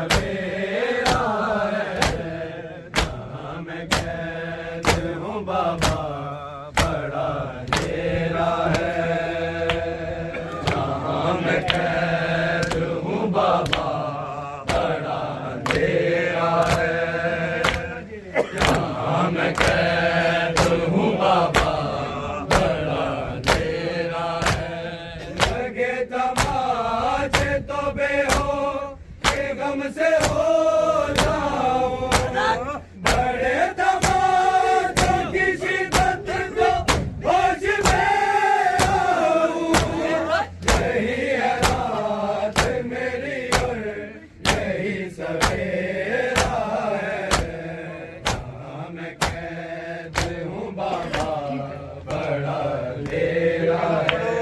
सवेरा है, जहाँ मैं कैद हूँ बाबा बड़ा अंधेरा है, जहाँ मैं कैद हूँ बाबा बड़ा अंधेरा है, जहाँ मैं कैद हूँ बाबा बड़ा अंधेरा है। लगे तमाचे तो बेहो के गम से हो जाओ, बड़े तमाचों की शिद्दत को होश में आऊं। यही है रात मेरी और यही सवेरा है, जहाँ मैं कैद हूँ बाबा बड़ा अंधेरा है,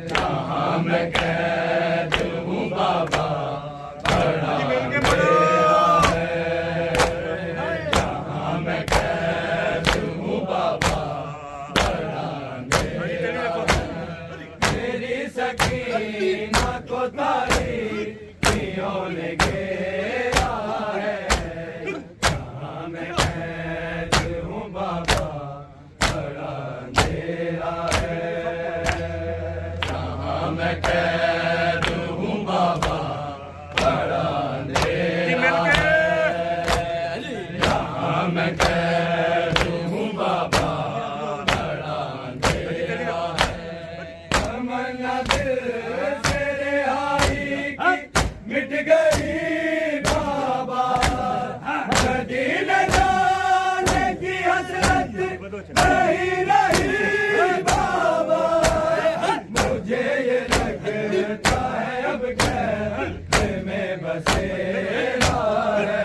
जहाँ मैं कैद हूँ बाबा बड़ा अंधेरा है, जहाँ मैं कैद हूँ बाबा बड़ा अंधेरा है। मेरी सकीना को तारीकियों ने घेरा है, जहाँ मैं कैद हूँ बाबा बड़ा अंधेरा है, जहाँ मैं कैद हूँ बाबा बड़ा अंधेरा है, जहाँ मैं कैद हूँ बाबा बड़ा अंधेरा है। तमन्ना दिल से रिहाई की मिट गई बाबा, मदीने जाने की हसरत नहीं रही बाबा। मुझे ये लगता है अब कैद में बसेरा है,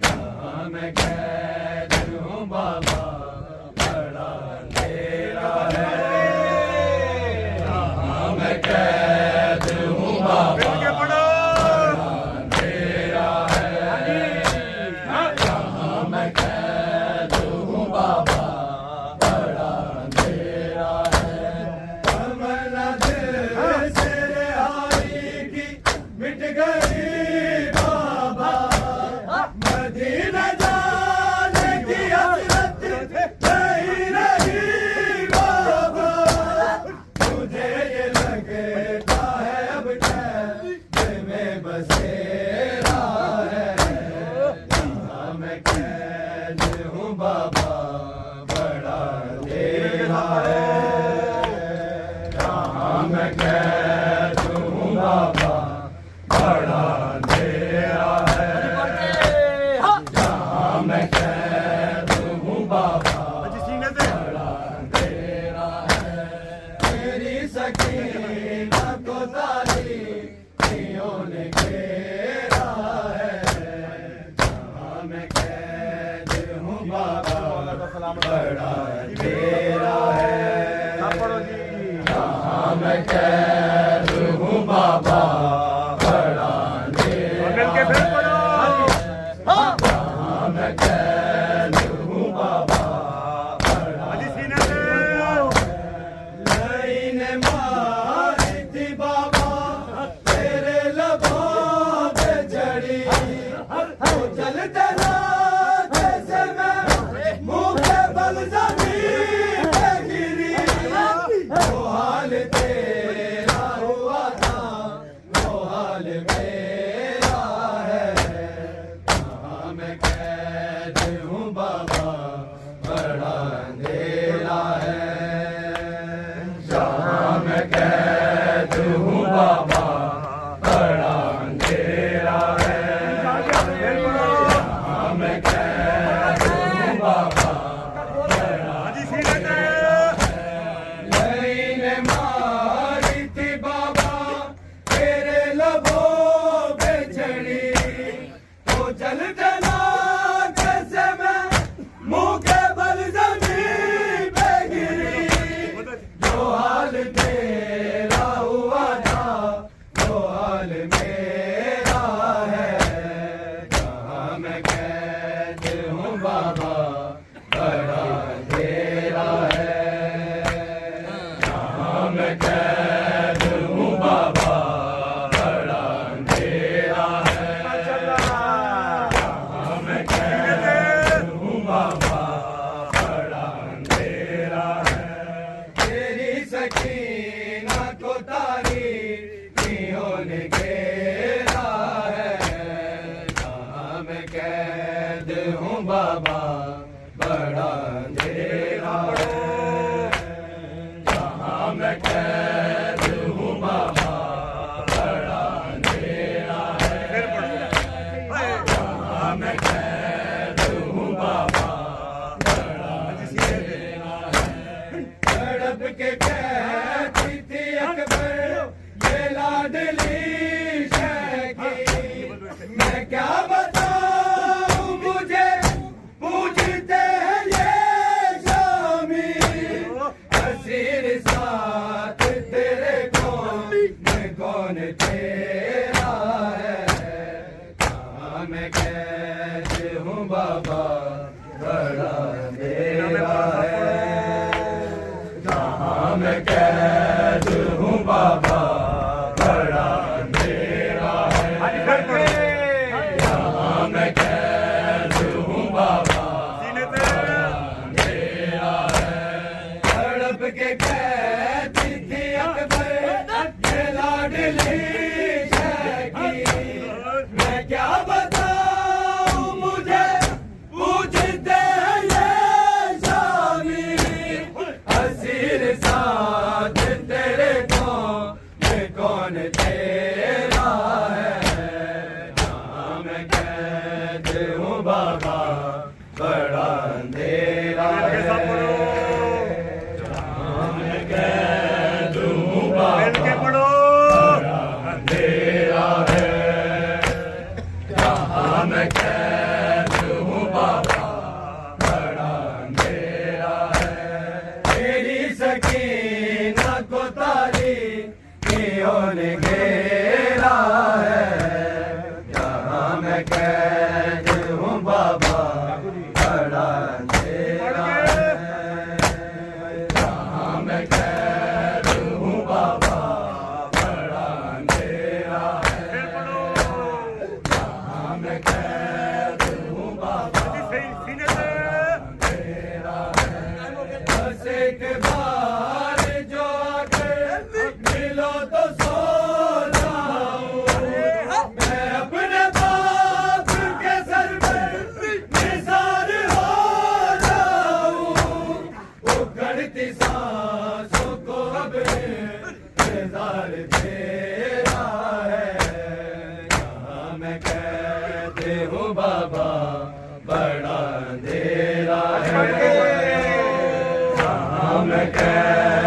जहाँ मैं कैद हूँ बाबा बड़ा अंधेरा है, जहाँ मैं कैद हूँ बाबा बड़ा अंधेरा है, जहाँ मैं कैद हूँ बाबा बड़ा अंधेरा है। तमन्ना दिल से रिहाई की मिट गई बाबा, मदीना जाने की हसरत नहीं रही बाबा। मुझे ये लगता है अब कैद में बसेरा है, जहाँ मैं कैद हूँ बाबा बड़ा अंधेरा है, जहाँ मैं कैद हूँ बाबा बड़ा अंधेरा है, जहाँ मैं कैद हूँ बाबा बड़ा अंधेरा है। मेरी सकीना को तारीकियों ने घेरा है, जहाँ मैं कैद हूँ बाबा बड़ा अंधेरा है, जहाँ मैं कैद हूँ बाबा बड़ा अंधेरा है, जहाँ मैं कैद हूँ बाबा बड़ा लाइन मारी थी बाबा तेरे लबों पे चढ़ी, तो चलते ना जैसे मैं मुँह पे बल जमीन पे गिरी। वो हाल तेरा हुआ था वो हाल मेरा है, जहाँ मैं कैद हूँ बाबा बड़ा अंधेरा है, जहाँ मैं कैद हूँ बाबा बड़ा अंधेरा है, जहाँ मैं कैद हूँ बाबा बड़ा अंधेरा है। लाइन मारी थी बाबा तेरे लबों पे चढ़ी, तो चलते ना जैसे मैं मुँह के बल जमीन पे गिरी। जो हाल तेरा हुआ था कौन तेरा है, कहाँ मैं कैद हूँ बाबा बड़ा अंधेरा है, कहाँ मैं कैद हूँ बाबा बड़ा अंधेरा है, कहाँ मैं कैद हूँ बाबा बड़ा अंधेरा है। तड़प के कहती थी अकबर ये लाडली शहकी, मैं क्या बताऊं मुझे पूछते हैं ये शामी, असीर साथ तेरे कौन तेरा है, जहाँ मैं कैद हूँ बाबा बड़ा अंधेरा है, जहाँ मैं कैद हूँ बाबा बड़ा अंधेरा है, जहाँ मैं कैद हूँ बाबा बड़ा अंधेरा है। तेरी सकीना को तारीकियों ने घेरा है, जहाँ मैं कैद हूँ बाबा बड़ा अंधेरा है, जहाँ मैं कैद हूँ बाबा बड़ा अंधेरा है, जहाँ मैं कैद हूँ बाबा अंधेरा है। बस एक बार जो आकर मिलो तो सो जाऊं, मैं अपने बाप के सर पर निसार हो जाऊं, उखड़ती सांसों को अब इंतजार तेरा है, यहाँ मैं कैद हूँ बाबा बड़ा अंधेरा है, यहाँ मैं कैद